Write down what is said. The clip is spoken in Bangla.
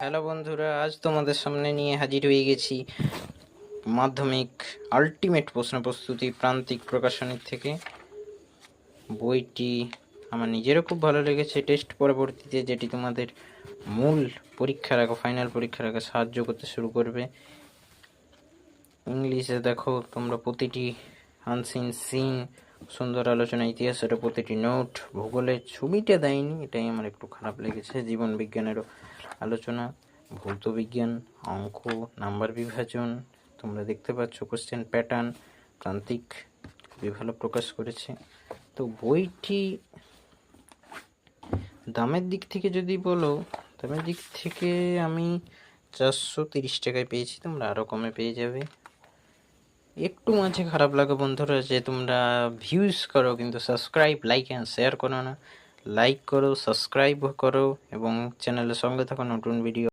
হ্যালো বন্ধুরা, আজ তোমাদের সামনে নিয়ে হাজির হয়ে গেছি মাধ্যমিক আল্টিমেট প্রশ্ন প্রস্তুতি প্রান্তিক প্রকাশনী থেকে। বইটি আমার নিজেরও খুব ভালো লেগেছে। টেস্ট পরবর্তীতে যেটি তোমাদের মূল পরীক্ষার আগে, ফাইনাল পরীক্ষার আগে সাহায্য করতে শুরু করবে। ইংলিশে দেখো তোমরা প্রতিটি আনসিন সিন, সুন্দর আলোচনা, ইতিহাসেরও প্রতিটি নোট, ভূগোলের ছবিটা দেয়নি, এটাই আমার একটু খারাপ লেগেছে। জীবন বিজ্ঞানেরও আলোচনা, ভৌত বিজ্ঞান, অঙ্ক, নাম্বার বিভাজন, তোমরা দেখতে পাচ্ছ কোশ্চেন প্যাটার্ন, প্রান্তিক খুবই ভালো প্রকাশ করেছে। তো বইটি দামের দিক থেকে যদি বলো, দামের দিক থেকে আমি 430 টাকায় পেয়েছি, তোমরা আরও কমে পেয়ে যাবে। একটু মাঝে খারাপ লাগে বন্ধুরা যে তোমরা ভিউজ করো কিন্তু সাবস্ক্রাইব, লাইক অ্যান্ড শেয়ার করো না। লাইক করো, সাবস্ক্রাইব করো এবং চ্যানেলের সঙ্গে থাকো, নতুন ভিডিও